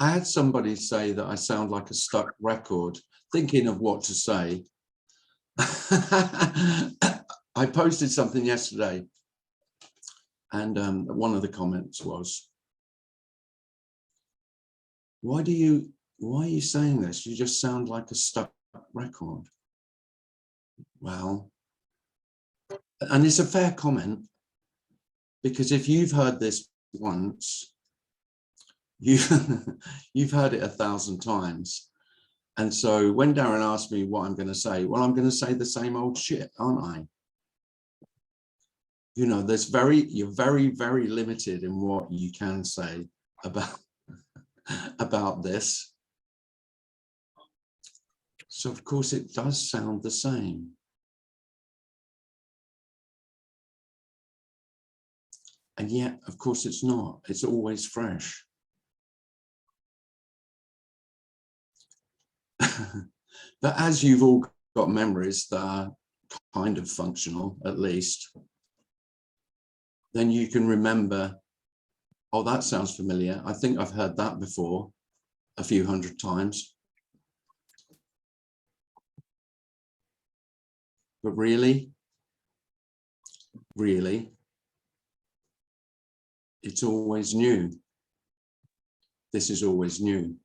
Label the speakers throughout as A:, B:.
A: I had somebody say that I sound like a stuck record, thinking of what to say. I posted something yesterday, and one of the comments was, why are you saying this? You just sound like a stuck record. Well, and it's a fair comment, because if you've heard this once, you've heard it 1,000 times. And so when Darren asked me what I'm going to say, well, I'm going to say the same old shit, aren't I? You know, you're very, very limited in what you can say about this. So of course it does sound the same. And yet, of course, it's not. It's always fresh. But as you've all got memories that are kind of functional, at least, then you can remember, oh, that sounds familiar. I think I've heard that before a few hundred times. But really, it's always new. This is always new.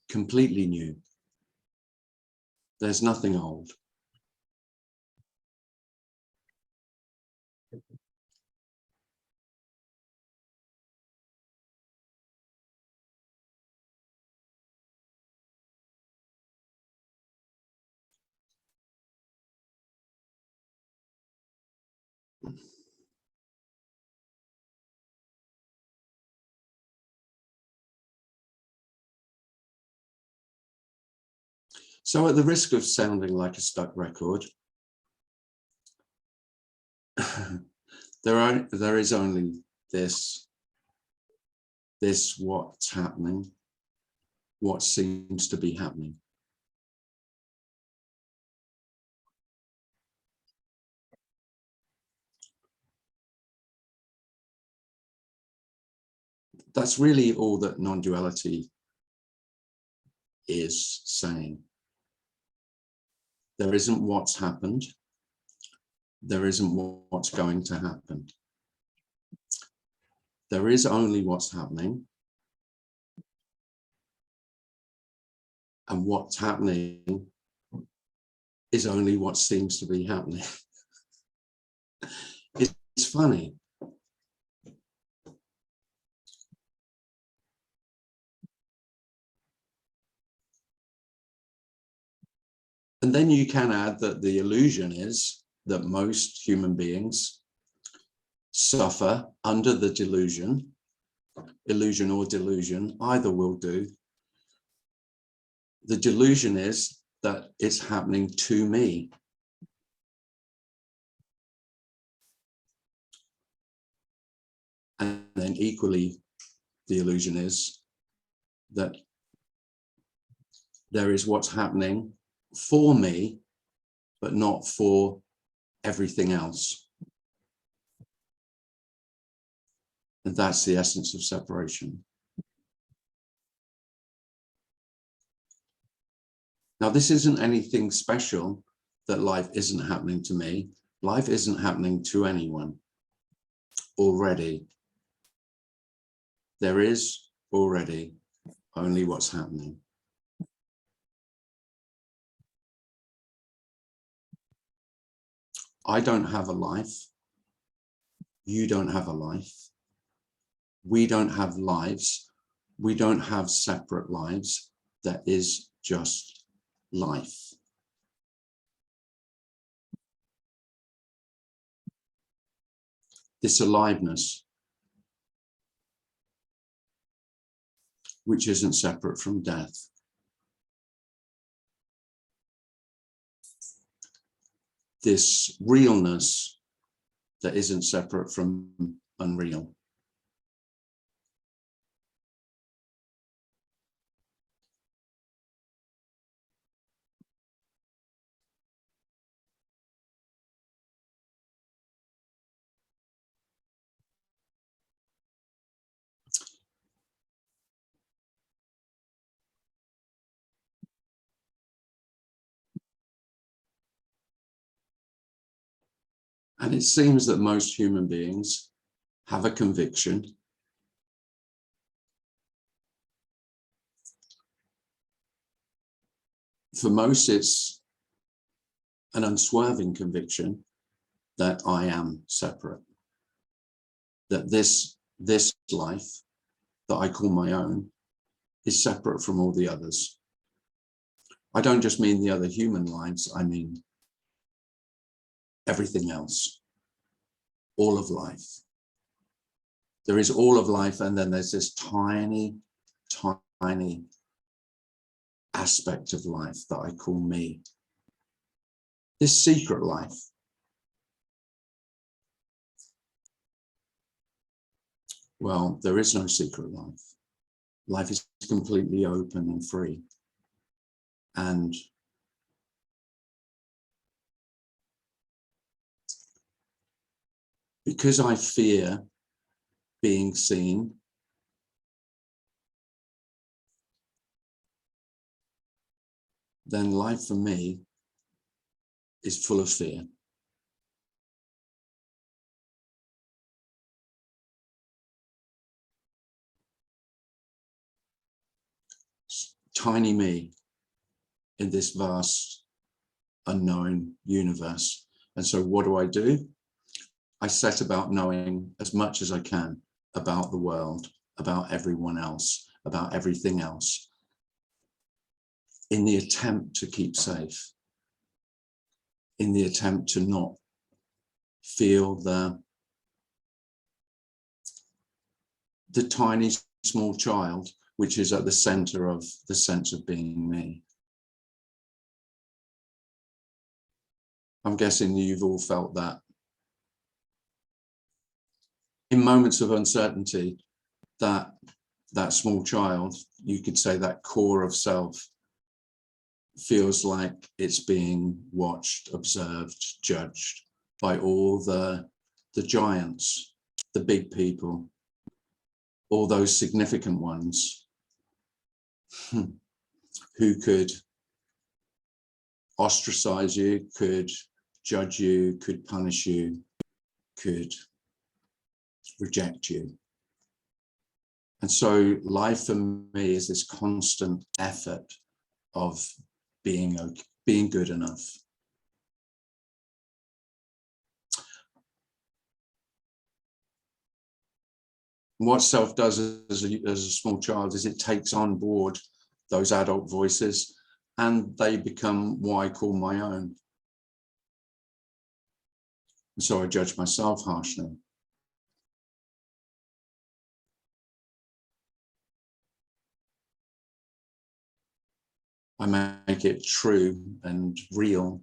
A: Completely new. There's nothing old. So at the risk of sounding like a stuck record, there is only this what's happening, what seems to be happening. That's really all that non-duality is saying. There isn't what's happened. There isn't what's going to happen. There is only what's happening. And what's happening is only what seems to be happening. It's funny. And then you can add that the illusion is that most human beings suffer under the delusion, illusion or delusion, either will do. The delusion is that it's happening to me. And then equally, the illusion is that there is what's happening for me, but not for everything else. And that's the essence of separation. Now, this isn't anything special that life isn't happening to me. Life isn't happening to anyone already. There is already only what's happening. I don't have a life. You don't have a life. We don't have lives. We don't have separate lives. There is just life. This aliveness, which isn't separate from death. This realness that isn't separate from unreal. And it seems that most human beings have a conviction. For most, it's an unswerving conviction that I am separate, that this life that I call my own is separate from all the others. I don't just mean the other human lives, I mean everything else, all of life. There is all of life, and then there's this tiny, tiny aspect of life that I call me. This secret life. Well, there is no secret life. Life is completely open and free. And because I fear being seen, then life for me is full of fear. Tiny me in this vast unknown universe. And so what do? I set about knowing as much as I can about the world, about everyone else, about everything else, in the attempt to keep safe, in the attempt to not feel the tiny small child which is at the center of the sense of being me. I'm guessing you've all felt that. In moments of uncertainty, that small child, you could say that core of self, feels like it's being watched, observed, judged by all the giants, the big people, all those significant ones who could ostracize you, could judge you, could punish you, could reject you. And so life for me is this constant effort of being good enough. What self does as a small child is it takes on board those adult voices and they become what I call my own. And so I judge myself harshly. I make it true and real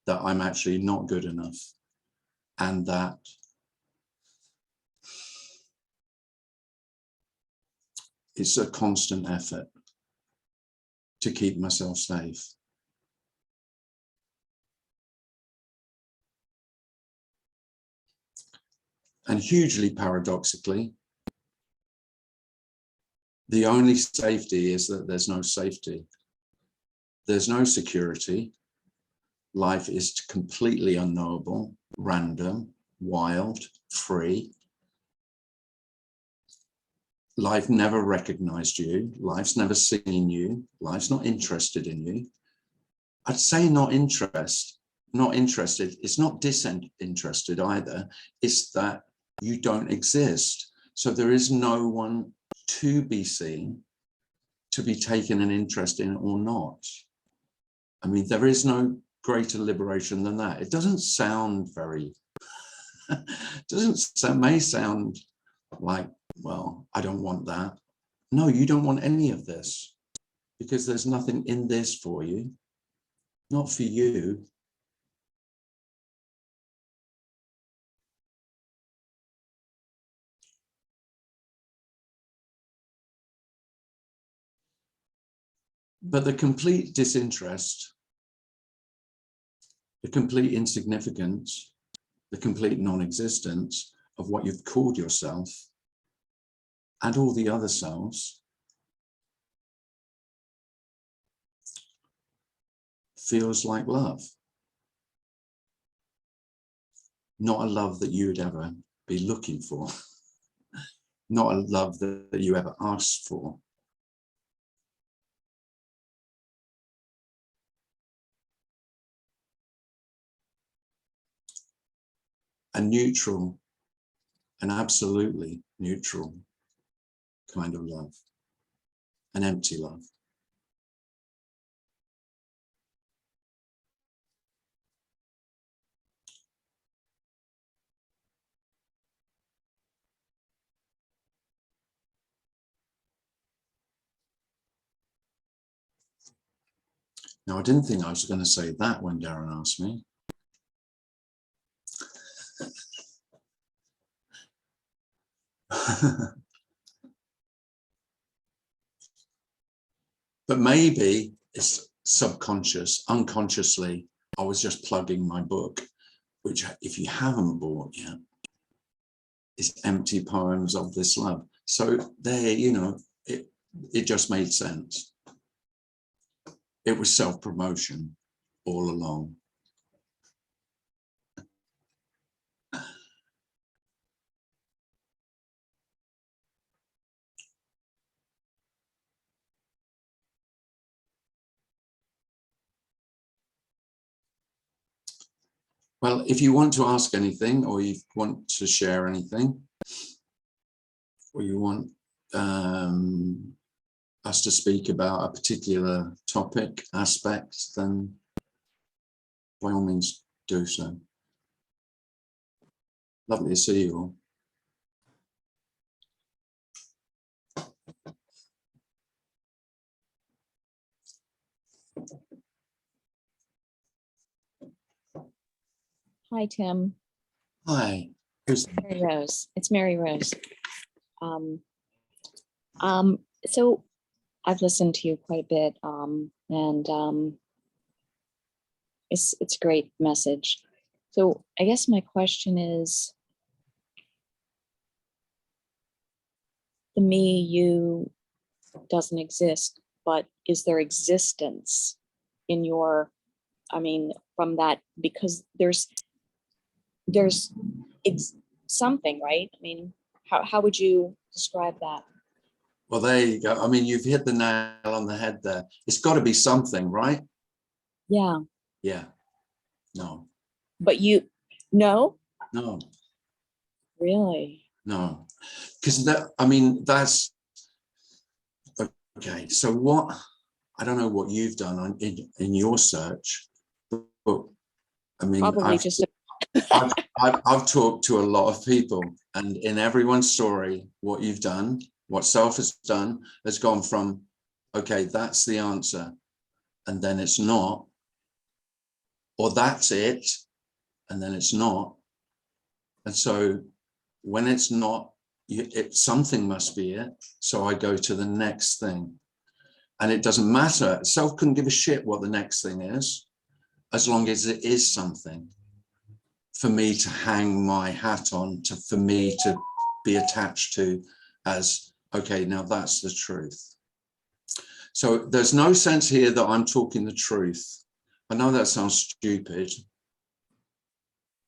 A: that I'm actually not good enough, and that it's a constant effort to keep myself safe. And hugely paradoxically, the only safety is that there's no safety. There's no security. Life is completely unknowable, random, wild, free. Life never recognized you. Life's never seen you. Life's not interested in you. I'd say not interested. It's not disinterested either. It's that you don't exist. So there is no one to be seen, to be taken an interest in or not. I mean, there is no greater liberation than that. It doesn't sound very, may sound like, well, I don't want that. No, you don't want any of this because there's nothing in this for you, not for you. But the complete disinterest, the complete insignificance, the complete non-existence of what you've called yourself and all the other selves feels like love. not a love that you would ever be looking for, not a love that you ever asked for. A neutral, an absolutely neutral kind of love, an empty love. Now, I didn't think I was going to say that when Darren asked me. But maybe it's subconscious, unconsciously, I was just plugging my book, which if you haven't bought yet, is Empty Poems of This Love. So there, you know, it just made sense. It was self-promotion all along. Well, if you want to ask anything, or you want to share anything, or you want us to speak about a particular topic, aspect, then by all means do so. Lovely to see you all.
B: Hi, Tim.
A: Hi. Who's
B: Mary Rose. It's Mary Rose. So I've listened to you quite a bit, and it's a great message. So I guess my question is, the me, you doesn't exist, but is there existence in your, I mean, from that, because there's something, right? I mean, how would you describe that?
A: Well, there you go. I mean, you've hit the nail on the head there. It's got to be something, right?
B: Yeah.
A: Yeah. No.
B: But no?
A: No.
B: Really?
A: No. Because that, I mean, that's okay. So what, I don't know what you've done in your search, but I mean,
B: Probably just
A: I've talked to a lot of people, and in everyone's story, what you've done, what self has done, has gone from, okay, that's the answer, and then it's not, or that's it, and then it's not. And so when it's not, something must be it. So I go to the next thing, and it doesn't matter. Self couldn't give a shit what the next thing is, as long as it is something for me to hang my hat on, for me to be attached to as, okay, now that's the truth. So there's no sense here that I'm talking the truth. I know that sounds stupid,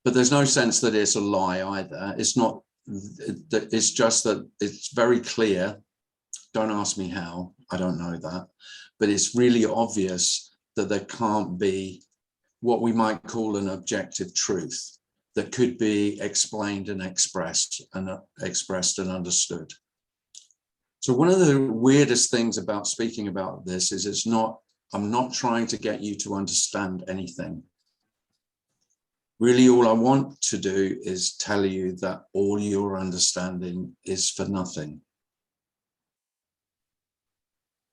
A: but there's no sense that it's a lie either. It's not, it's just that it's very clear. Don't ask me how, I don't know that, but it's really obvious that there can't be what we might call an objective truth that could be explained and expressed and understood. So one of the weirdest things about speaking about this is I'm not trying to get you to understand anything. Really, all I want to do is tell you that all your understanding is for nothing.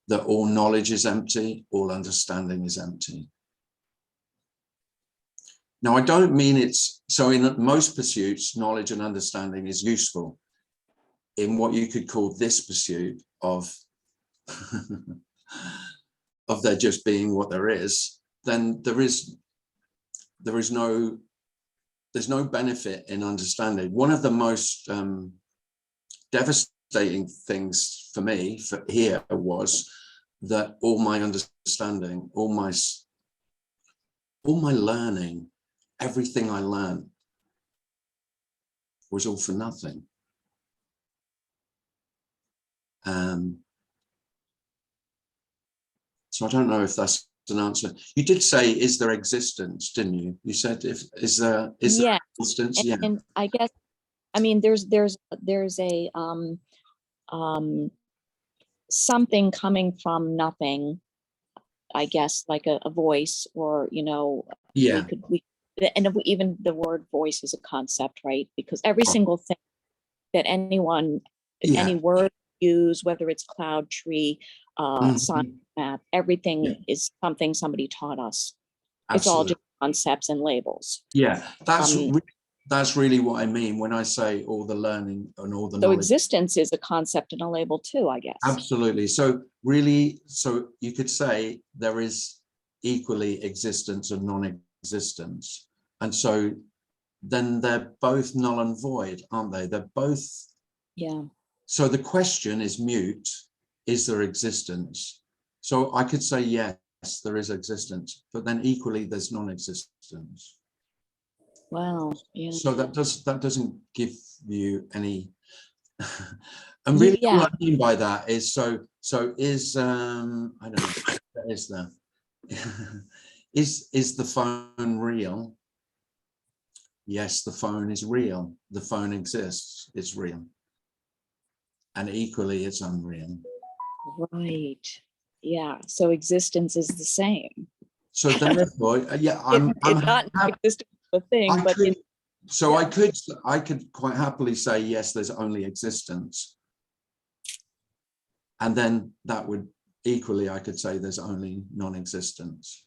A: That all knowledge is empty, all understanding is empty. Now, I don't mean it's, so in most pursuits, knowledge and understanding is useful. In what you could call this pursuit of, of there just being what there is, then there's no benefit in understanding. One of the most devastating things for me here was that all my understanding, all my learning, everything I learned was all for nothing. So I don't know if that's an answer. You did say, is there existence, didn't you? You said, is there existence? Yeah.
B: And I guess, I mean, there's a something coming from nothing, I guess, like a voice, or, you know,
A: Yeah.
B: even the word voice is a concept, right? Because every single thing that any word use, whether it's cloud, tree, science, math, everything is something somebody taught us.
A: Absolutely.
B: It's all just concepts and labels.
A: Yeah, that's really what I mean when I say all the learning and all the
B: so
A: knowledge.
B: Existence is a concept and a label too, I guess.
A: Absolutely. So really, so you could say there is equally existence and non-existence. And so then they're both null and void, aren't they? They're both.
B: Yeah.
A: So the question is mute. Is there existence? So I could say, yes, there is existence, but then equally there's non-existence.
B: Wow. Yeah.
A: So that doesn't give you any. And really, what I mean by that is so is I don't know, what is there? Is the phone real? Yes, the phone is real. The phone exists. It's real. And equally, it's unreal.
B: Right. Yeah. So existence is the same.
A: So therefore, yeah, I'm
B: not existence of a thing, but
A: I could quite happily say, yes, there's only existence. And then that would equally, I could say there's only non-existence.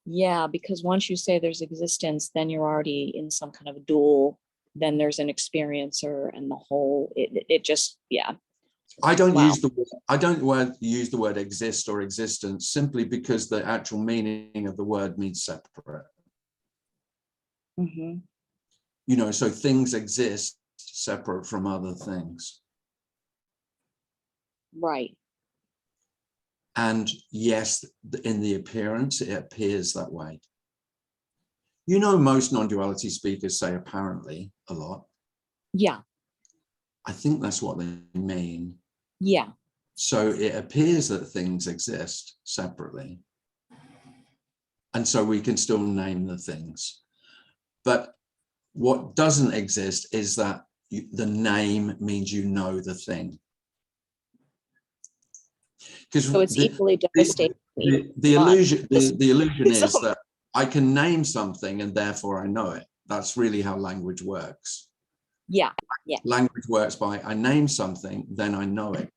B: Yeah, because once you say there's existence, then you're already in some kind of a dual, then there's an experiencer and the whole, it just, yeah.
A: I don't use the word exist or existence simply because the actual meaning of the word means separate.
B: Mm-hmm.
A: You know, so things exist separate from other things.
B: Right.
A: And yes, in the appearance, it appears that way. You know, most non-duality speakers say apparently a lot.
B: Yeah.
A: I think that's what they mean.
B: Yeah.
A: So it appears that things exist separately. And so we can still name the things. But what doesn't exist is that the name means you know the thing.
B: So it's equally devastating.
A: The illusion is that I can name something and therefore I know it. That's really how language works.
B: Yeah. Yeah.
A: Language works by I name something, then I know it.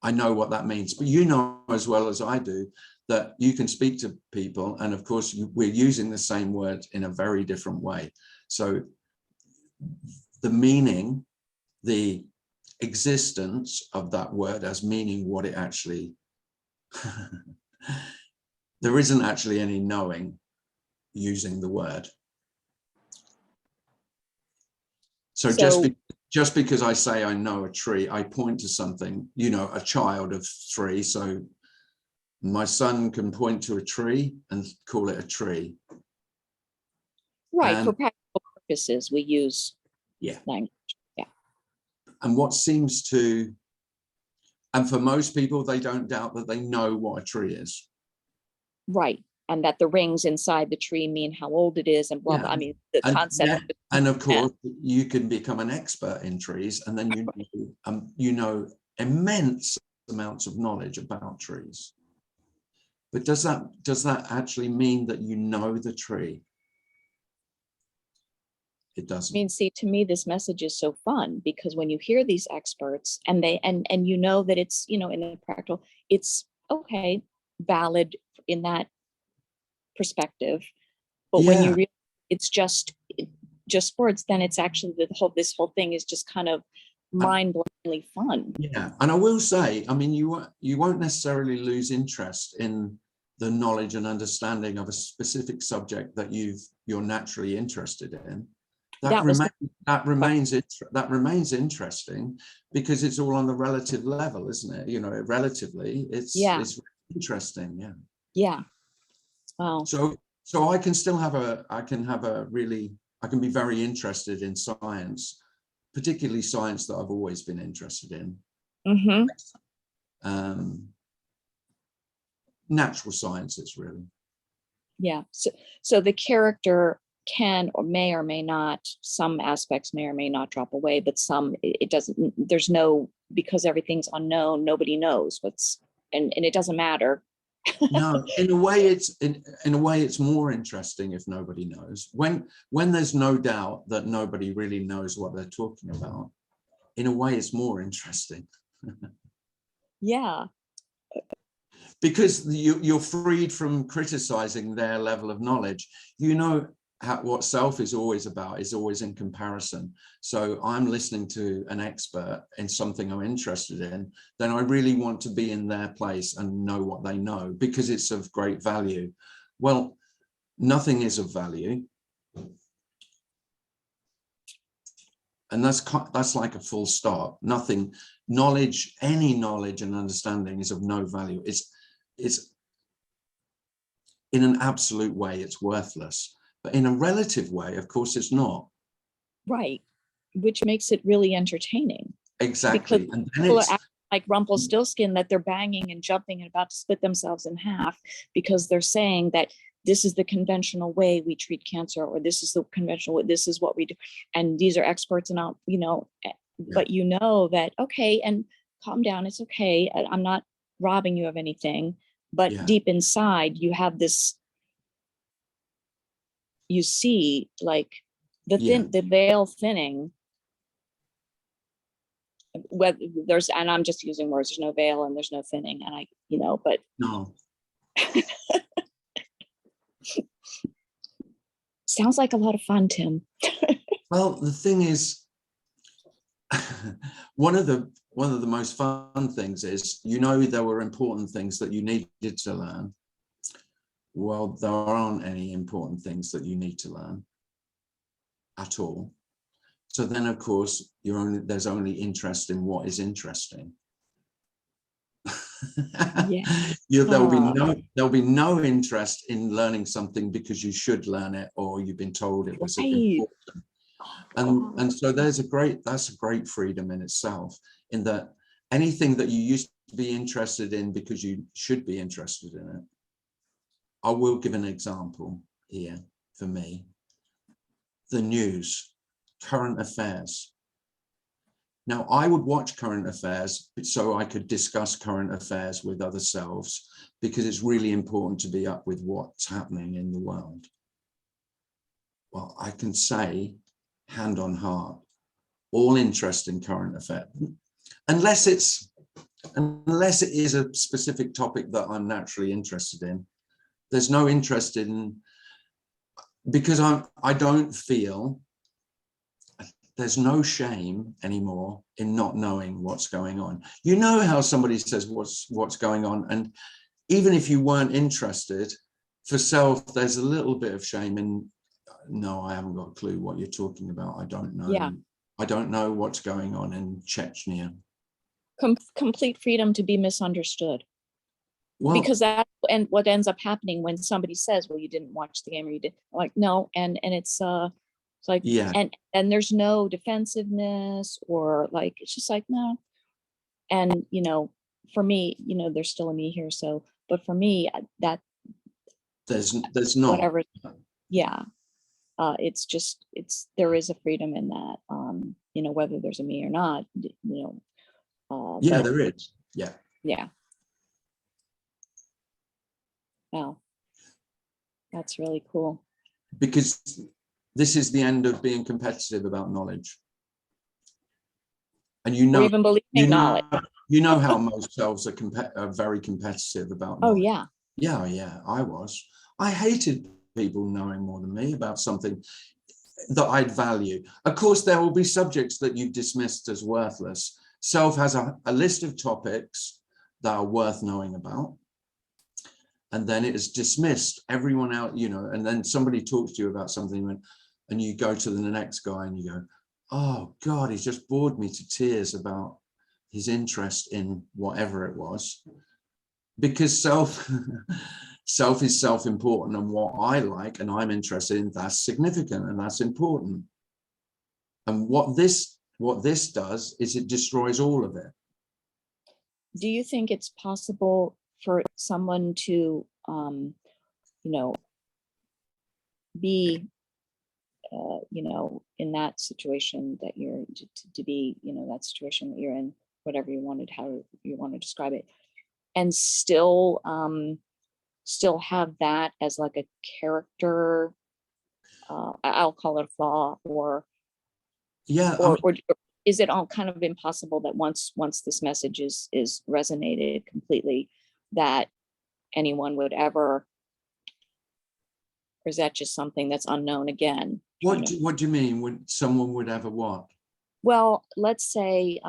A: I know what that means. But you know as well as I do that you can speak to people, and of course we're using the same word in a very different way. So the meaning, the existence of that word as meaning what it actually there isn't actually any knowing using the word. So just because I say I know a tree, I point to something, you know, a child of 3. So my son can point to a tree and call it a tree.
B: Right. For practical purposes, we use language. Yeah.
A: And what seems to, and for most people, they don't doubt that they know what a tree is.
B: Right. And that the rings inside the tree mean how old it is and blah, blah. I mean, the concept.
A: And of course, you can become an expert in trees, and then you know immense amounts of knowledge about trees. But does that actually mean that you know the tree? It doesn't.
B: I mean, see, to me, this message is so fun because when you hear these experts and they and you know that it's, you know, in the practical, it's okay, valid in that perspective. But when you realize it's just words, then it's actually this whole thing is just kind of mind-blowingly fun.
A: Yeah, and I will say, I mean, you won't necessarily lose interest in the knowledge and understanding of a specific subject that you're naturally interested in. That remains interesting because it's all on the relative level, isn't it? You know, relatively, it's interesting.
B: Yeah. Wow.
A: So I can still have a really I can be very interested in science, particularly science that I've always been interested in. Natural sciences, really.
B: Yeah. So the character can or may not, some aspects may or may not drop away, but some it doesn't. There's no, because everything's unknown, nobody knows what's, and it doesn't matter.
A: No, in a way it's in a way it's more interesting if nobody knows. When there's no doubt that nobody really knows what they're talking about, in a way it's more interesting.
B: Yeah.
A: Because you're freed from criticizing their level of knowledge. You know what self is always about, is always in comparison. So I'm listening to an expert in something I'm interested in, then I really want to be in their place and know what they know, because it's of great value. Well, nothing is of value. And that's like a full stop. Nothing, knowledge, any knowledge and understanding is of no value. It's in an absolute way, it's worthless. But in a relative way, of course, it's not.
B: Right. Which makes it really entertaining.
A: Exactly.
B: Because
A: And
B: people
A: it's
B: are acting like Rumpelstiltskin, that they're banging and jumping and about to split themselves in half because they're saying that this is the conventional way we treat cancer, or this is the conventional way, this is what we do. And these are experts and all, but you know that, okay, and calm down, it's okay. I'm not robbing you of anything. But deep inside, you have this, you see like the veil thinning. Whether there's, and I'm just using words, there's no veil and there's no thinning, and but
A: no.
B: Sounds like a lot of fun, Tim.
A: Well, the thing is, one of the most fun things is, there were important things that you needed to learn. Well, there aren't any important things that you need to learn at all. So then, of course, there's only interest in what is interesting. There'll be no interest in learning something because you should learn it, or you've been told it was important. And so that's a great freedom in itself, in that anything that you used to be interested in because you should be interested in it. I will give an example here for me. The news, current affairs. Now, I would watch current affairs so I could discuss current affairs with other selves, because it's really important to be up with what's happening in the world. Well, I can say, hand on heart, all interest in current affairs, unless it is a specific topic that I'm naturally interested in, there's no interest in, because I don't feel, there's no shame anymore in not knowing what's going on. You know how somebody says what's going on, and even if you weren't interested, for self, there's a little bit of shame in, no, I haven't got a clue what you're talking about. I don't know.
B: Yeah.
A: I don't know what's going on in Chechnya.
B: Complete freedom to be misunderstood.
A: Well,
B: because that, and what ends up happening when somebody says, well, you didn't watch the game, or you did, like, no, and it's like, and there's no defensiveness, or like, it's just like, no. And for me, there's still a me here, so, but for me, that
A: there's not,
B: whatever, it's just, there is a freedom in that, whether there's a me or not,
A: there is,
B: yeah. Wow, that's really cool.
A: Because this is the end of being competitive about knowledge. And or
B: even believing knowledge.
A: You know how most selves are very competitive about knowledge.
B: Oh yeah.
A: Yeah, I was. I hated people knowing more than me about something that I'd value. Of course, there will be subjects that you've dismissed as worthless. Self has a list of topics that are worth knowing about. And then it is dismissed, everyone out, and then somebody talks to you about something, and you go to the next guy and you go, oh God, he's just bored me to tears about his interest in whatever it was. Because self self is self-important, and what I like and I'm interested in, that's significant and that's important. And what this does is it destroys all of it.
B: Do you think it's possible for someone to, be, in that situation that you're to be, that situation that you're in, whatever you wanted, how you want to describe it, and still have that as like a character, I'll call it a flaw, or
A: Yeah.
B: or is it all kind of impossible that once this message is resonated completely, that anyone would ever, or is that just something that's unknown again?
A: What do you mean when someone would ever what?
B: Well, let's say,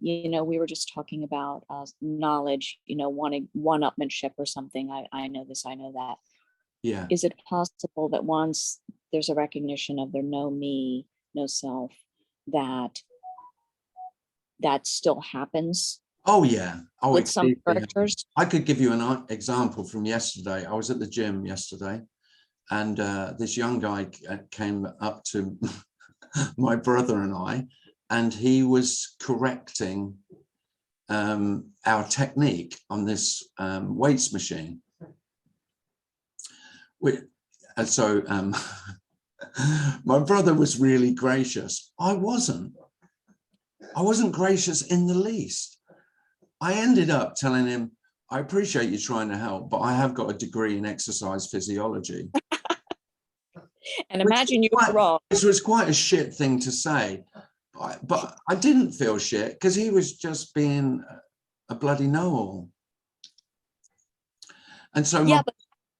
B: we were just talking about knowledge, wanting one-upmanship or something. I know this, I know that.
A: Yeah.
B: Is it possible that once there's a recognition of there no me, no self, that still happens
A: Oh yeah. Oh,
B: with some characters?
A: I could give you an example from yesterday. I was at the gym yesterday, and this young guy came up to my brother and I, and he was correcting our technique on this weights machine. And so my brother was really gracious. I wasn't gracious in the least. I ended up telling him, I appreciate you trying to help, but I have got a degree in exercise physiology.
B: And imagine you were wrong.
A: This was quite a shit thing to say, but I didn't feel shit because he was just being a bloody know-all. And so
B: yeah, but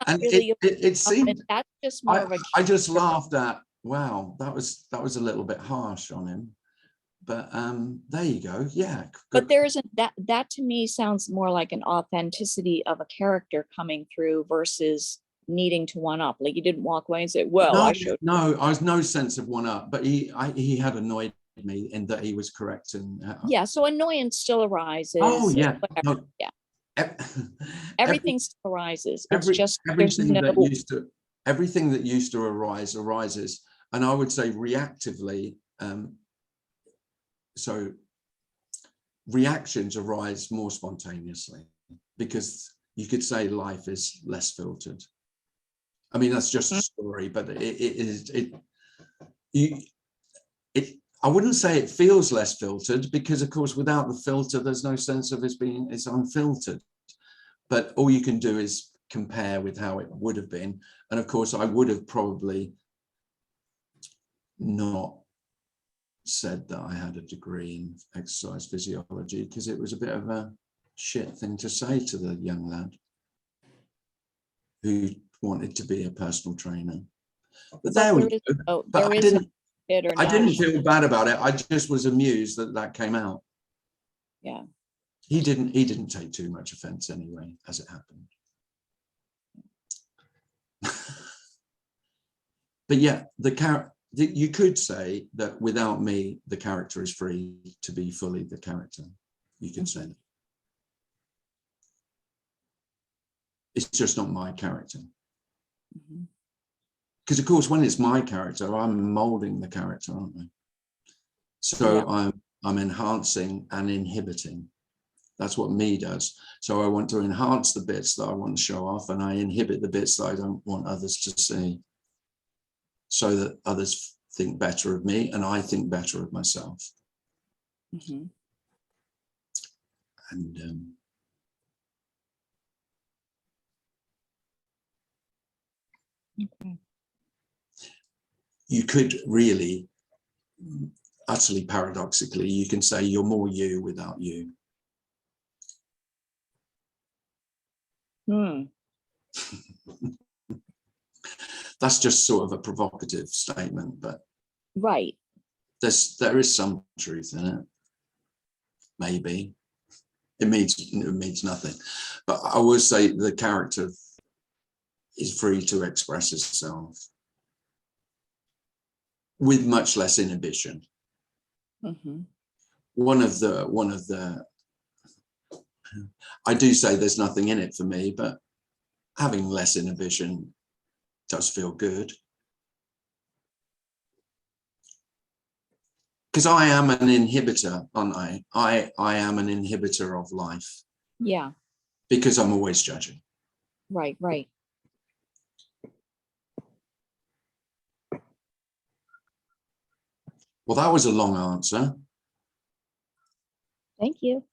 A: and
B: really
A: it seemed,
B: that's just more of a,
A: I just laughed at, wow, that was a little bit harsh on him. But there you go. Yeah.
B: but there isn't that to me sounds more like an authenticity of a character coming through versus needing to one up. Like you didn't walk away and say, well,
A: no,
B: I showed.
A: No, I was no sense of one up, but he had annoyed me in that he was correct. And
B: yeah, so annoyance still arises.
A: Oh yeah. No,
B: yeah. Everything still arises. It's just
A: everything that used to arise arises. And I would say reactively, so reactions arise more spontaneously, because you could say life is less filtered. I mean, that's just a story, but I wouldn't say it feels less filtered, because of course without the filter there's no sense of it's unfiltered. But all you can do is compare with how it would have been. And of course I would have probably not said that I had a degree in exercise physiology, because it was a bit of a shit thing to say to the young lad who wanted to be a personal trainer. But there we go. But I didn't feel bad about it. I just was amused that came out.
B: Yeah.
A: He didn't take too much offense anyway, as it happened. But yeah, you could say that without me, the character is free to be fully the character. You could say that. It's just not my character. Because of course, when it's my character, I'm molding the character, aren't I? So yeah. I'm enhancing and inhibiting. That's what me does. So I want to enhance the bits that I want to show off, and I inhibit the bits that I don't want others to see, so that others think better of me and I think better of myself. And you could really, utterly paradoxically, you can say you're more you without you. That's just sort of a provocative statement, but
B: right.
A: There is some truth in it. Maybe it means nothing, but I will say the character is free to express itself with much less inhibition. One of the I do say there's nothing in it for me, but having less inhibition does feel good. Because I am an inhibitor, aren't I? I am an inhibitor of life.
B: Yeah.
A: Because I'm always judging.
B: Right, right.
A: Well, that was a long answer.
B: Thank you.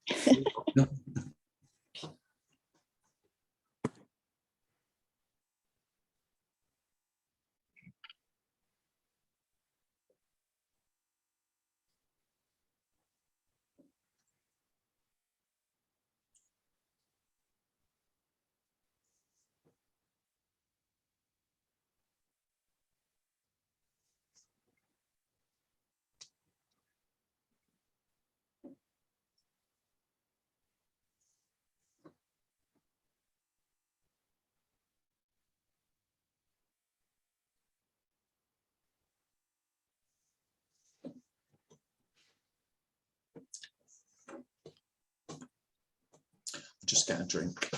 A: Just get a drink.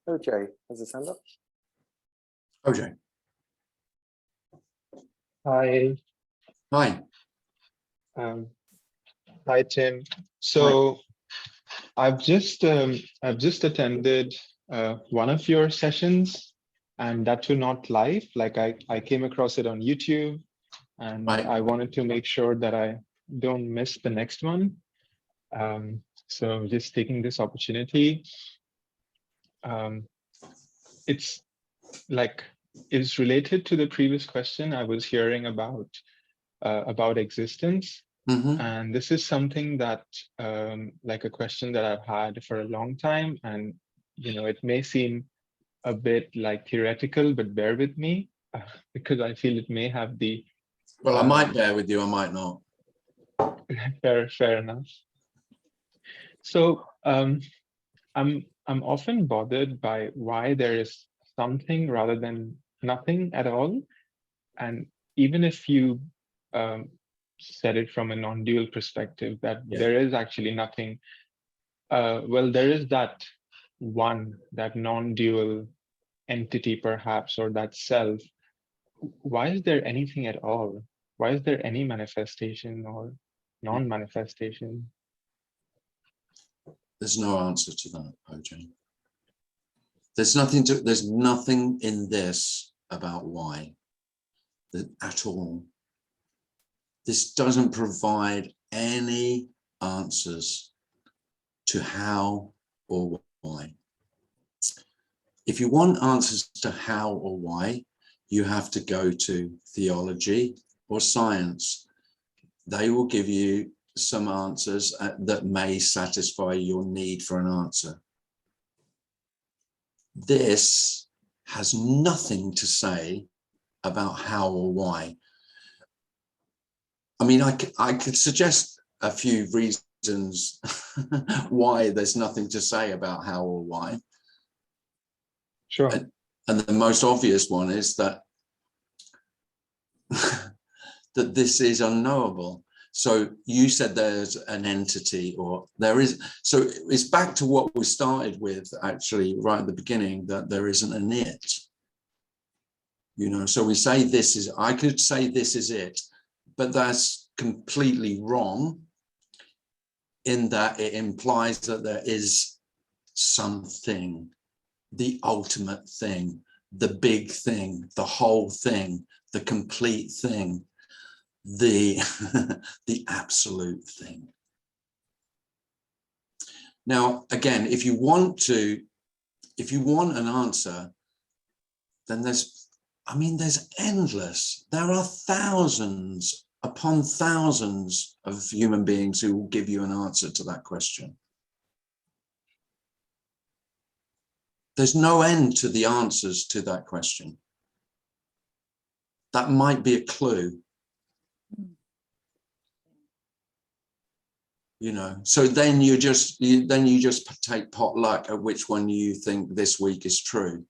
C: Okay, has his hand up?
A: Okay.
D: Hi,
A: Hi.
D: um, hi Tim. So I've just attended one of your sessions, and that too not live. Like I came across it on YouTube, and
A: Right.
D: I wanted to make sure that I don't miss the next one. So just taking this opportunity. It's like it's related to the previous question I was hearing about existence.
A: Mm-hmm.
D: And this is something that, like a question that I've had for a long time. And, it may seem a bit like theoretical, but bear with me because I feel it may have the
A: Well, I might bear with you, I might not.
D: fair enough. So I'm often bothered by why there is something rather than nothing at all. And even if you said it from a non-dual perspective, that there is actually nothing, well, there is that one, that non-dual entity perhaps, or that self. Why is there anything at all? Why is there any manifestation or non-manifestation?
A: There's no answer to that, OJ. There's nothing in this about why at all. This doesn't provide any answers to how or why. If you want answers to how or why, you have to go to theology or science. They will give you some answers that may satisfy your need for an answer. This has nothing to say about how or why. I mean, I could suggest a few reasons why there's nothing to say about how or why.
D: Sure.
A: And the most obvious one is that that this is unknowable. So you said there's an entity, or there is. So it's back to what we started with, actually, right at the beginning, that there isn't an it. So we say this is, I could say this is it, but that's completely wrong, in that it implies that there is something, the ultimate thing, the big thing, the whole thing, the complete thing, the absolute thing. Now, again, if you want an answer, then there's endless. There are thousands upon thousands of human beings who will give you an answer to that question. There's no end to the answers to that question. That might be a clue. You know, so then you just take pot luck at which one you think this week is true.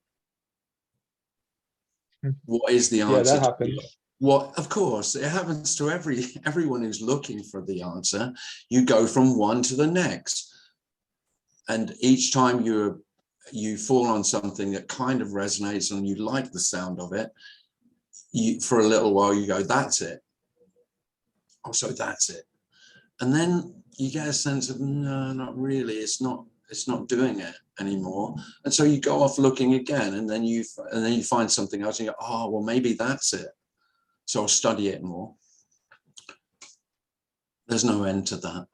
A: What is the answer?
D: Yeah, that happens.
A: What, of course, it happens to everyone who's looking for the answer. You go from one to the next, and each time you fall on something that kind of resonates and you like the sound of it, for a little while you go, that's it. Oh, so that's it. And then you get a sense of, no, not really. It's not doing it anymore. And so you go off looking again, and then you find something else and you go, oh, well, maybe that's it. So I'll study it more. There's no end to that.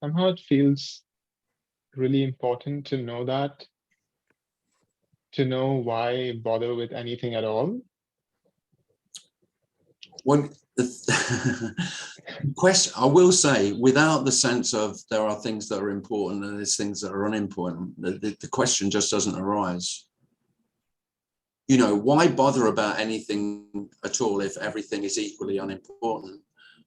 D: Somehow it feels really important to know that, to know why bother with anything at all.
A: Well, the question, I will say, without the sense of there are things that are important and there's things that are unimportant, the question just doesn't arise. You know, why bother about anything at all if everything is equally unimportant?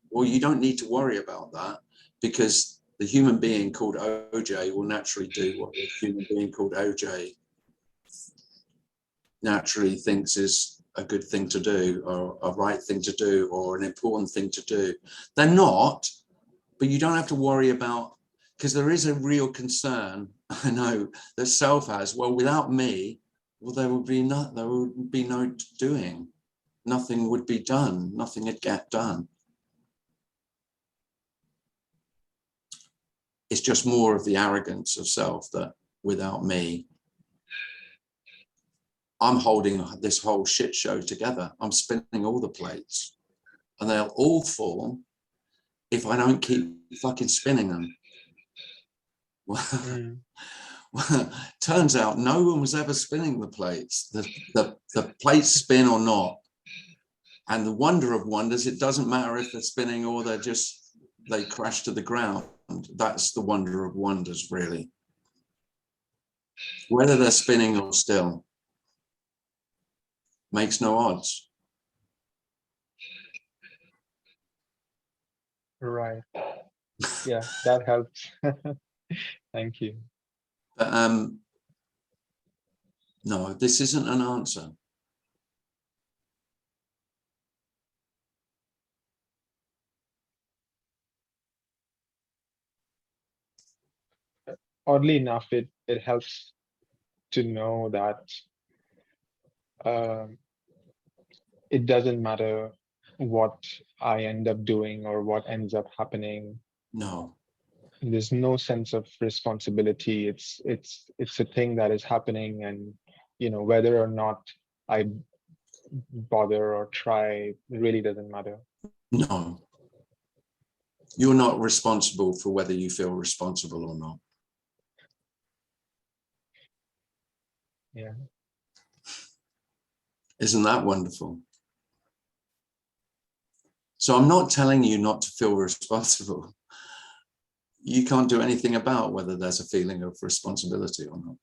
A: Well, you don't need to worry about that, because the human being called OJ will naturally do what the human being called OJ naturally thinks is a good thing to do, or a right thing to do, or an important thing to do. They're not, but you don't have to worry about, because there is a real concern, I know, that self has, well, without me, well, there would be no doing. Nothing would be done. Nothing would get done. It's just more of the arrogance of self that without me, I'm holding this whole shit show together. I'm spinning all the plates, and they'll all fall if I don't keep fucking spinning them. Well, turns out no one was ever spinning the plates. The plates spin or not. And the wonder of wonders, it doesn't matter if they're spinning or they crash to the ground. That's the wonder of wonders, really. Whether they're spinning or still makes no odds.
D: Right. Yeah, that helps. Thank you.
A: But no, this isn't an answer.
D: Oddly enough, it helps to know that it doesn't matter what I end up doing or what ends up happening.
A: No.
D: There's no sense of responsibility. It's a thing that is happening, and whether or not I bother or try, it really doesn't matter.
A: No. You're not responsible for whether you feel responsible or not.
D: Yeah.
A: Isn't that wonderful? So I'm not telling you not to feel responsible. You can't do anything about whether there's a feeling of responsibility or not.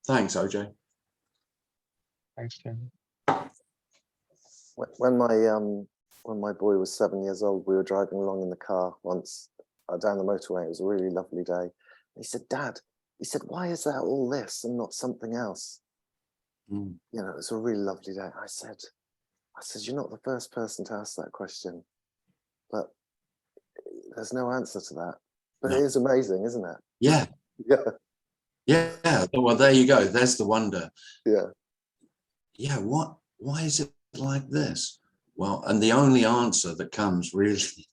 A: Thanks, OJ.
D: Thanks, Tim.
C: When my boy was 7 years old, we were driving along in the car once down the motorway. It was a really lovely day. He said, "Dad," he said, "why is there all this and not something else?"
A: Mm.
C: You know, it's a really lovely day. I said, "You're not the first person to ask that question, but there's no answer to that." But
A: No.
C: it is amazing, isn't it?
A: Yeah.
C: Yeah.
A: Yeah. Well, there you go. There's the wonder.
C: Yeah.
A: Yeah. Why is it like this? Well, and the only answer that comes really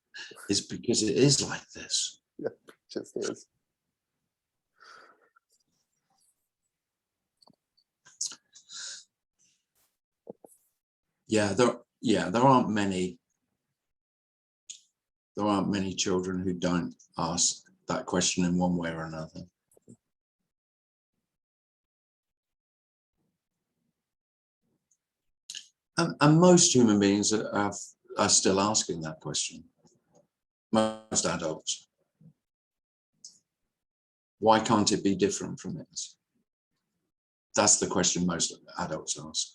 A: is because it is like this.
C: Yeah, it just is.
A: Yeah, there aren't many children who don't ask that question in one way or another. And most human beings are still asking that question. Most adults. Why can't it be different from it? That's the question most adults ask.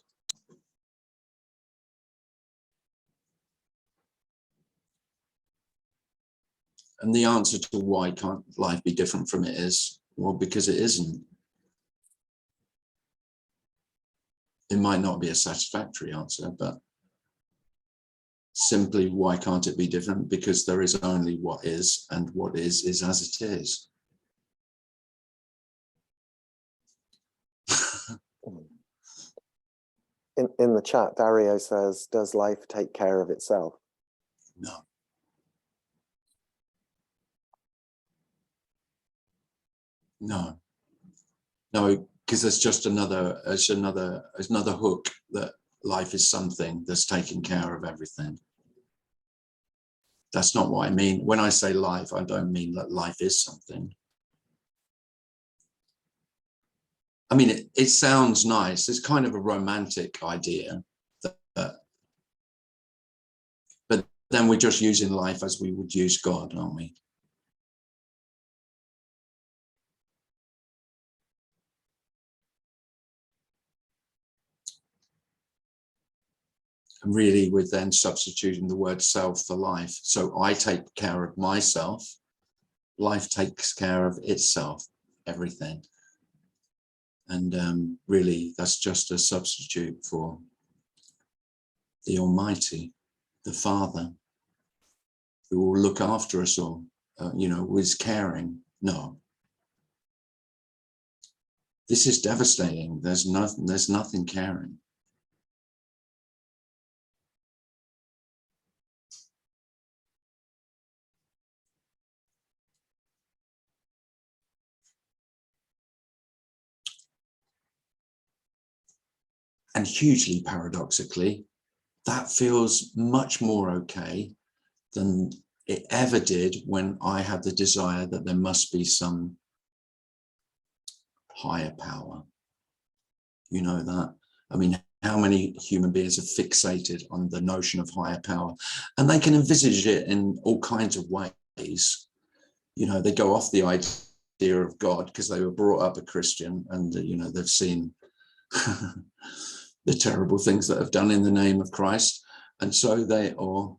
A: And the answer to why can't life be different from it is, well, because it isn't. It might not be a satisfactory answer, but simply why can't it be different? Because there is only what is, and what is as it is.
C: In the chat, Dario says, does life take care of itself?
A: No. No, because there's just another hook that life is something that's taking care of everything. That's not what I mean. When I say life, I don't mean that life is something. I mean, it sounds nice. It's kind of a romantic idea, but then we're just using life as we would use God, aren't we? And really, we're then substituting the word self for life. So I take care of myself. Life takes care of itself, everything. And really, that's just a substitute for the Almighty, the Father, who will look after us all, who is caring. No. This is devastating. There's nothing caring. And hugely paradoxically, that feels much more okay than it ever did when I had the desire that there must be some higher power. You know that? I mean, how many human beings are fixated on the notion of higher power? And they can envisage it in all kinds of ways. You know, they go off the idea of God because they were brought up a Christian, and, they've seen the terrible things that have done in the name of Christ. And so or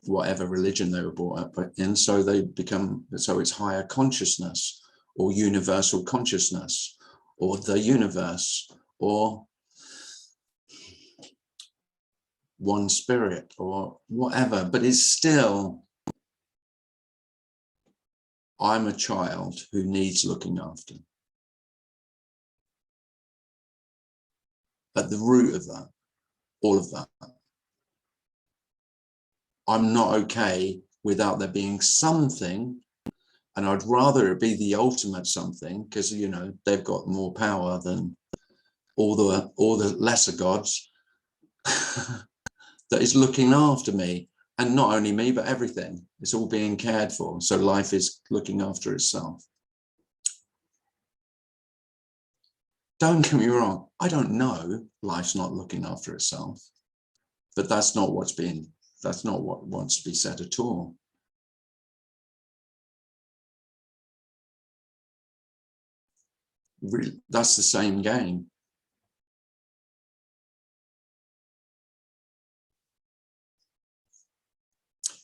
A: whatever religion they were brought up in, so it's higher consciousness, or universal consciousness, or the universe, or one spirit, or whatever. But it's still, I'm a child who needs looking after. At the root of that, all of that, I'm not okay without there being something, and I'd rather it be the ultimate something, because they've got more power than all the lesser gods, that is looking after me, and not only me but everything. It's all being cared for. So life is looking after itself. Don't get me wrong, I don't know life's not looking after itself, but that's not what wants to be said at all. Really, that's the same game.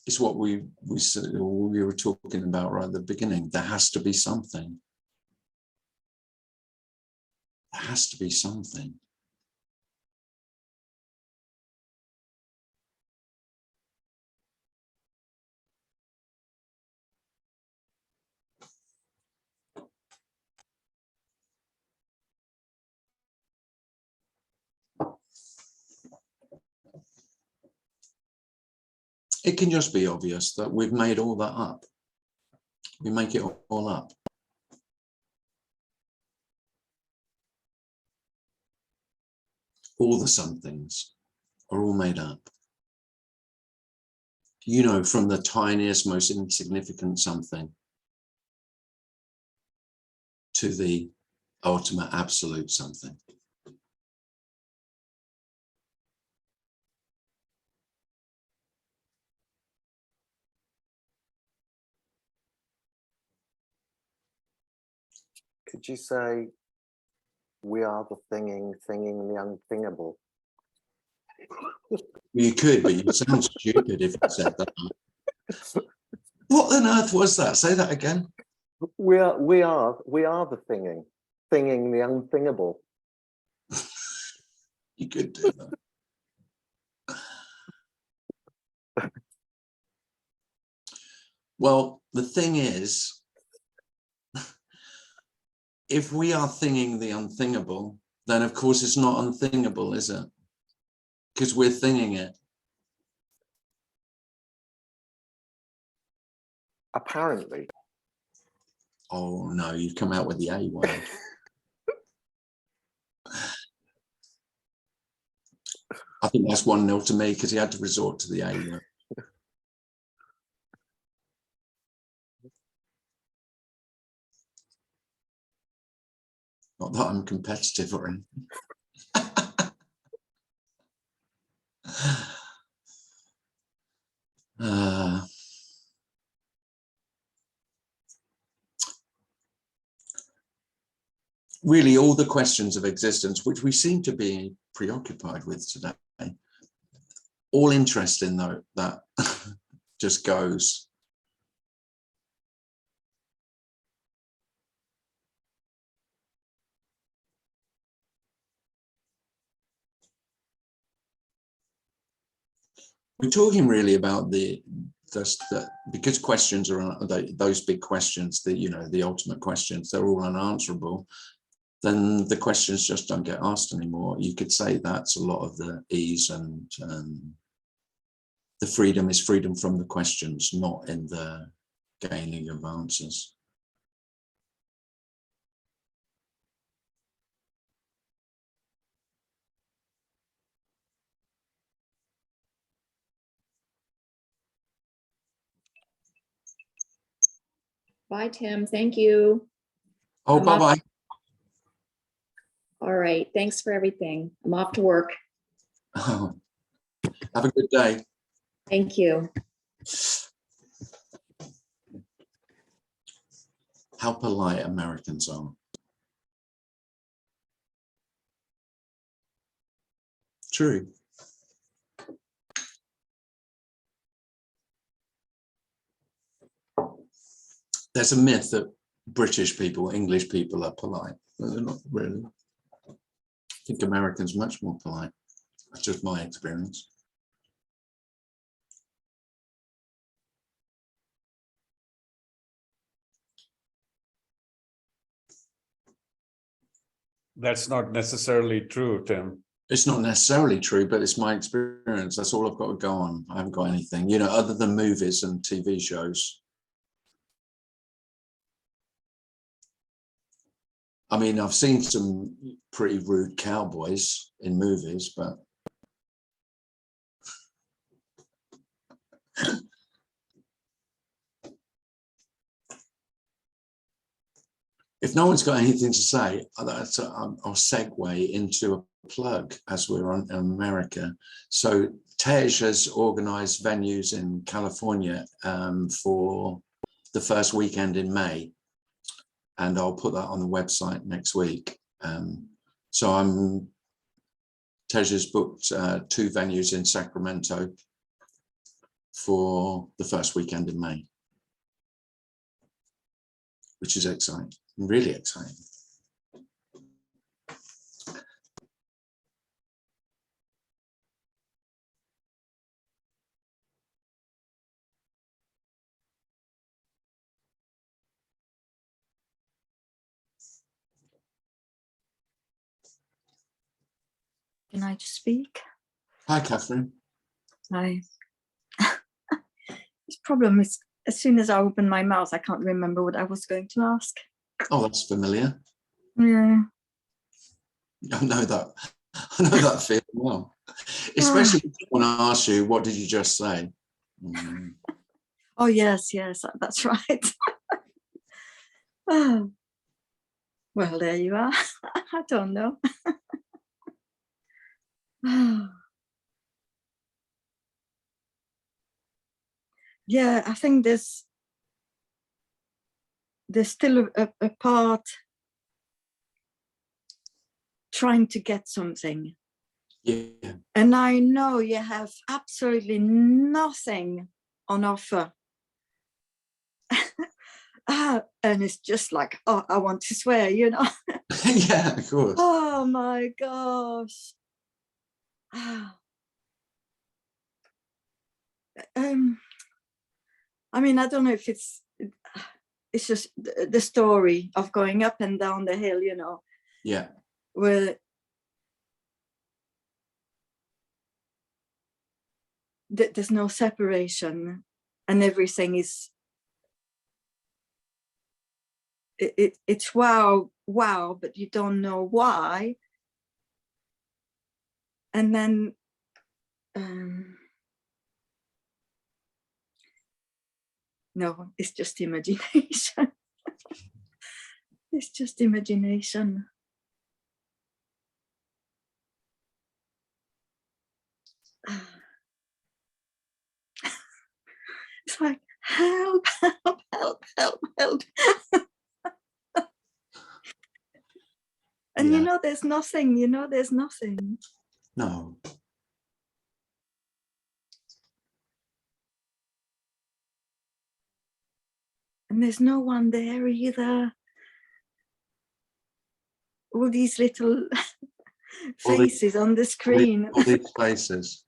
A: It's what we were talking about right at the beginning. There has to be something. There has to be something. It can just be obvious that we've made all that up. We make it all up. All the somethings are all made up. From the tiniest, most insignificant something to the ultimate absolute something.
C: Could you say, we are the thinging the unthingable?
A: You could, but you sound stupid if you said that. What on earth was that? Say that again.
C: We are the thinging the unthingable.
A: You could do that. Well, the thing is, if we are thinging the unthingable, then of course it's not unthingable, is it? Because we're thinging it.
C: Apparently.
A: Oh no, you've come out with the A word. I think that's 1-0 to me because he had to resort to the A word. Not that I'm competitive or anything. Really, all the questions of existence, which we seem to be preoccupied with today, all interest in that just goes. We're talking really about because questions are those big questions, the ultimate questions, they're all unanswerable. Then the questions just don't get asked anymore. You could say that's a lot of the ease, and the freedom is freedom from the questions, not in the gaining of answers.
B: Bye, Tim. Thank you.
A: Oh,
B: I'm off.
A: bye-bye.
B: All right. Thanks for everything. I'm off to work.
A: Oh, have a good day.
B: Thank you.
A: How polite Americans are. True. There's a myth that British people, English people are polite, but they're not really. I think Americans are much more polite. That's just my experience.
E: That's not necessarily true, Tim.
A: It's not necessarily true, but it's my experience. That's all I've got to go on. I haven't got anything, other than movies and TV shows. I mean, I've seen some pretty rude cowboys in movies, but if no one's got anything to say, I'll segue into a plug as we're on America. So Tej has organized venues in California for the first weekend in May. And I'll put that on the website next week. So Tej has booked 2 venues in Sacramento for the first weekend in May, which is exciting, really exciting.
F: Can I just speak?
A: Hi, Catherine.
F: Hi. This problem is, as soon as I open my mouth, I can't remember what I was going to ask.
A: Oh, that's familiar.
F: Yeah.
A: I know that feeling well. Especially if someone asks you, what did you just say?
F: Oh, yes, that's right. Oh. Well, there you are. I don't know. Yeah, I think there's still a part trying to get something.
A: Yeah.
F: And I know you have absolutely nothing on offer. And it's just like, oh, I want to swear, you know.
A: Yeah, of course.
F: Oh my gosh. I mean, I don't know if it's just the story of going up and down the hill, you know.
A: Yeah.
F: Where there's no separation and everything is it's wow, but you don't know why. And then no, it's just imagination. It's just imagination. It's like, help, help, help, help, help. And
A: Yeah.
F: you know, there's nothing, you know, there's nothing.
A: No.
F: And there's no one there either. All these little
A: All these-
F: faces on the screen.
A: All these faces.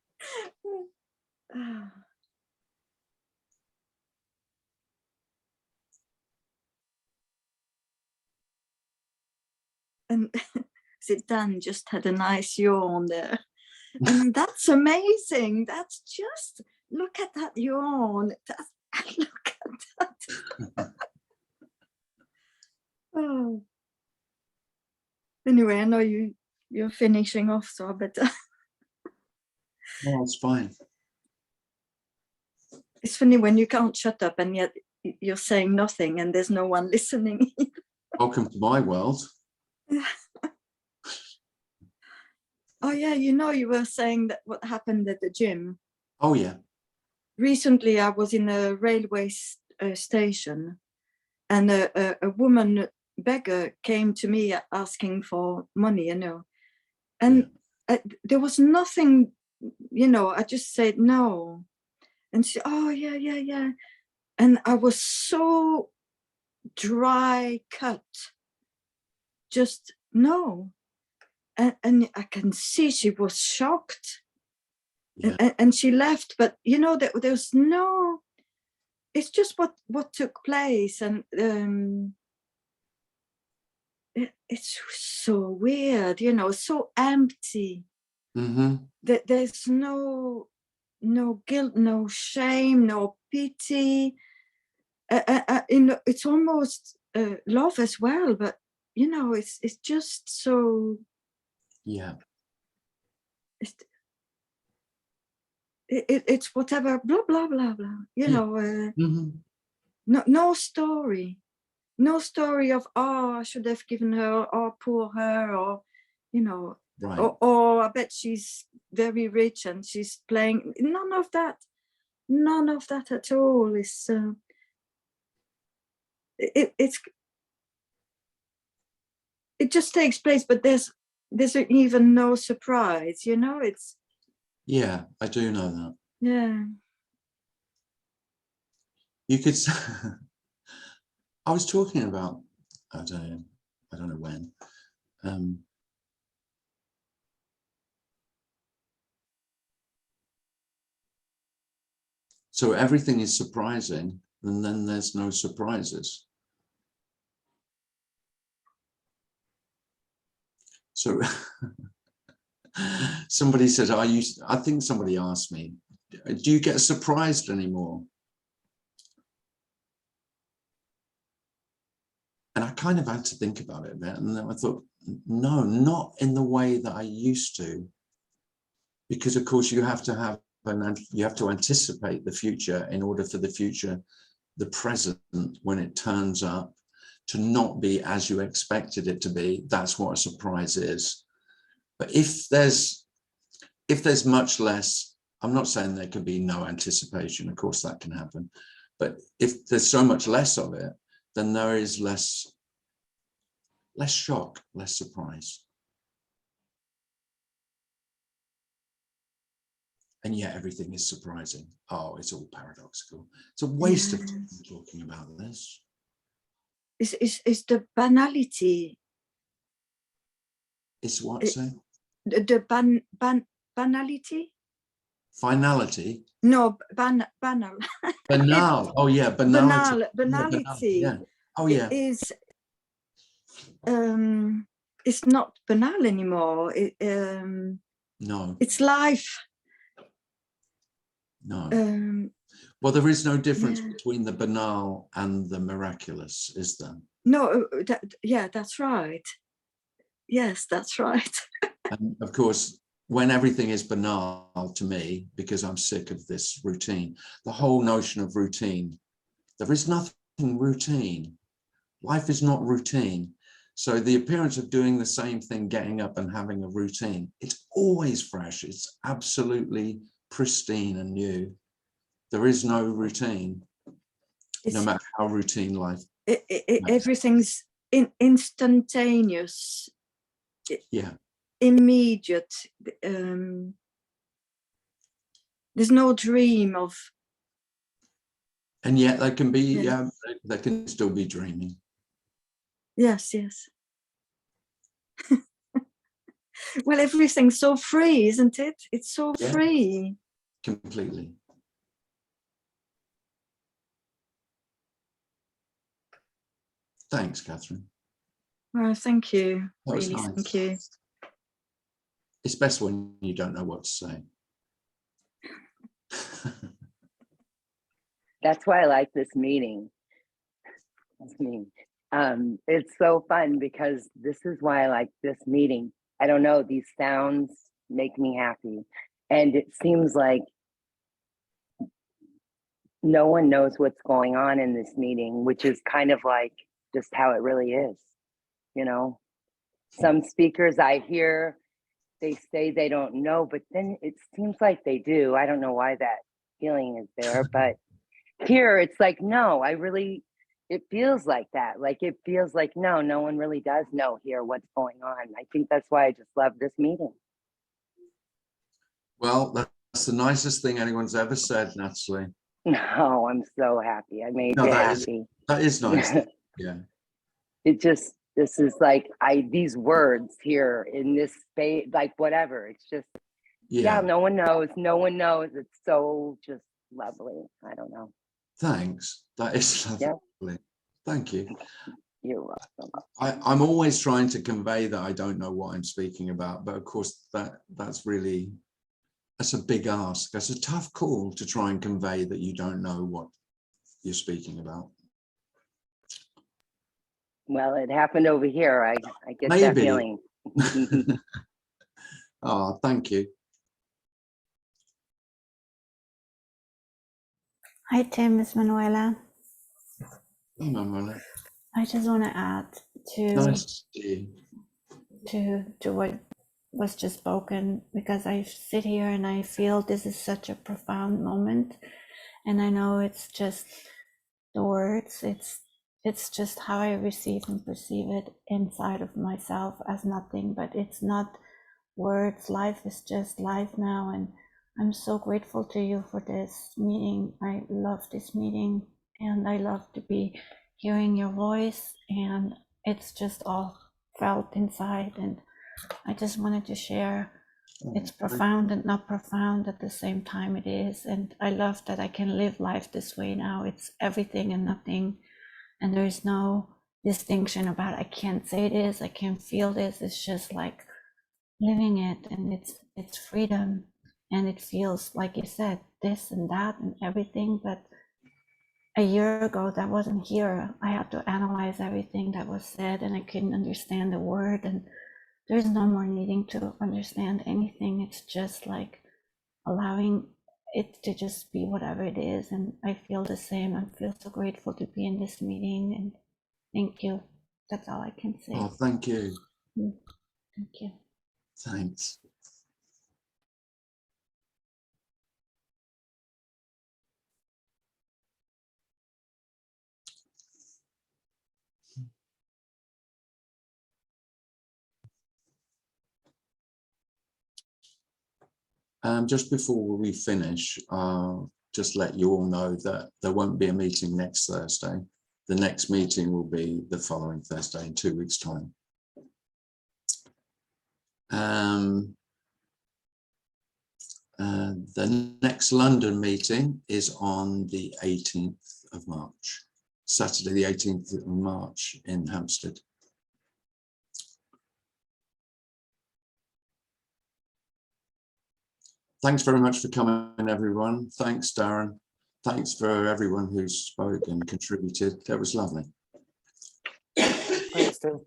F: And Dan just had a nice yawn there. And that's amazing. That's just, look at that yawn. Look at that. Oh. Anyway, I know you're finishing off, so I better.
A: No, it's fine.
F: It's funny when you can't shut up and yet you're saying nothing and there's no one listening.
A: Welcome to my world.
F: Oh yeah, you know, you were saying that what happened at the gym.
A: Oh yeah.
F: Recently, I was in a railway station, and a woman beggar came to me asking for money, you know, and there was nothing, you know. I just said no, and she, oh yeah, and I was so dry cut, just no, and I can see she was shocked.
A: Yeah.
F: And she left, but you know, there's no, it's just what took place. And it's so weird, you know, so empty.
A: Mm-hmm.
F: There's no guilt, no shame, no pity. You know, it's almost love as well, but you know, it's just so,
A: Yeah.
F: it's whatever, blah blah blah blah, you know.
A: Mm-hmm.
F: No story, no story of, oh, I should have given her, or poor her, or you know,
A: Right.
F: or I bet she's very rich and she's playing. None of that at all. It's it just takes place, but there's even no surprise, you know. It's,
A: Yeah, I do know that.
F: yeah.
A: You could say, I was talking about, I don't know when. So everything is surprising, and then there's no surprises. So somebody said, I think somebody asked me, do you get surprised anymore? And I kind of had to think about it a bit. And then I thought, no, not in the way that I used to. Because of course you have to anticipate the future in order for the future, the present, when it turns up, to not be as you expected it to be. That's what a surprise is. But if there's much less, I'm not saying there can be no anticipation, of course that can happen, but if there's so much less of it, then there is less shock, less surprise. and yet everything is surprising. Oh, it's all paradoxical. It's a waste of time talking about this.
F: Is the banality.
A: It's what, say?
F: The banality?
A: Finality?
F: No, banal.
A: Banal. Oh yeah, banality.
F: Banality.
A: Yeah. Oh yeah.
F: Is it's not banal anymore.
A: No,
F: It's life.
A: no.
F: Um,
A: Well, there is no difference
F: yeah.
A: between the banal and the miraculous, is there?
F: No, yeah, that's right. Yes, that's right.
A: And of course, when everything is banal to me, because I'm sick of this routine, the whole notion of routine, there is nothing routine. Life is not routine. So the appearance of doing the same thing, getting up and having a routine, it's always fresh. It's absolutely pristine and new. There is no routine, no matter how routine life.
F: Everything's instantaneous.
A: Yeah.
F: Immediate. There's no dream of.
A: And yet there can be, there can still be dreaming.
F: Yes, yes. Well, everything's so free, isn't it? It's so free.
A: Completely. Thanks, Catherine.
F: Well, thank you.
A: That was
F: Really,
A: nice.
F: thank you.
A: It's best when you don't know what to say.
G: That's why I like this meeting. That's me. It's so fun because this is why I like this meeting. I don't know, these sounds make me happy. And it seems like no one knows what's going on in this meeting, which is kind of like just how it really is. You know, some speakers I hear, they say they don't know, but then it seems like they do. I don't know why that feeling is there, but here it's like, no, it feels like that. Like it feels like, no one really does know here what's going on. I think that's why I just love this meeting.
A: Well, that's the nicest thing anyone's ever said, Natalie.
G: No, I'm so happy. I made you happy.
A: That is nice. Yeah.
G: This is like, these words here in this space, like whatever, it's just, no one knows. It's so just lovely. I don't know.
A: Thanks. That is lovely.
G: Yeah.
A: Thank you.
G: You're welcome.
A: I'm always trying to convey that I don't know what I'm speaking about, but of course that's a big ask. That's a tough call to try and convey that you don't know what you're speaking about.
G: Well, it happened over here. I get
A: Maybe.
G: that feeling.
A: Oh, thank you.
H: Hi Tim, it's Manuela.
A: Hey, Manuela.
H: I just want to add
A: Nice to see you.
H: to what was just spoken, because I sit here and I feel this is such a profound moment, and I know it's just the words, it's just how I receive and perceive it inside of myself as nothing, but it's not words. Life is just life now, and I'm so grateful to you for this meeting. I love this meeting, and I love to be hearing your voice, and it's just all felt inside, and I just wanted to share. It's profound and not profound at the same time it is, and I love that I can live life this way now. It's everything and nothing, and there is no distinction about I can't say this, I can't feel this. It's just like living it, and it's freedom, and it feels like you said this and that and everything, but a year ago that wasn't here. I had to analyze everything that was said, and I couldn't understand the word, and there's no more needing to understand anything. It's just like allowing it to just be whatever it is, and I feel the same. I feel so grateful to be in this meeting, and thank you. That's all I can say.
A: Oh, thank you.
H: Thank you.
A: Thanks. Just before we finish, just let you all know that there won't be a meeting next Thursday. The next meeting will be the following Thursday in 2 weeks' time. The next London meeting is on the 18th of March, Saturday the 18th of March in Hampstead. Thanks very much for coming, everyone. Thanks, Darren. Thanks for everyone who spoke and contributed. That was lovely.
C: Thanks, Tim.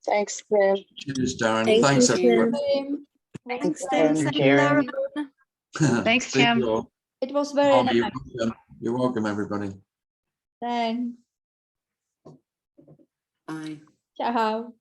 I: Thanks, Tim.
A: Cheers, Darren.
B: Thank
A: Thanks,
B: you,
A: everyone.
B: Tim.
F: Thanks,
G: Tim.
F: Tim. Thanks,
G: Cheers.
F: Darren.
J: Thanks,
A: See you
J: Tim.
A: all.
J: It was very
A: Oh,
J: nice.
A: you're welcome. You're welcome, everybody.
J: Thanks.
F: Bye.
J: Ciao.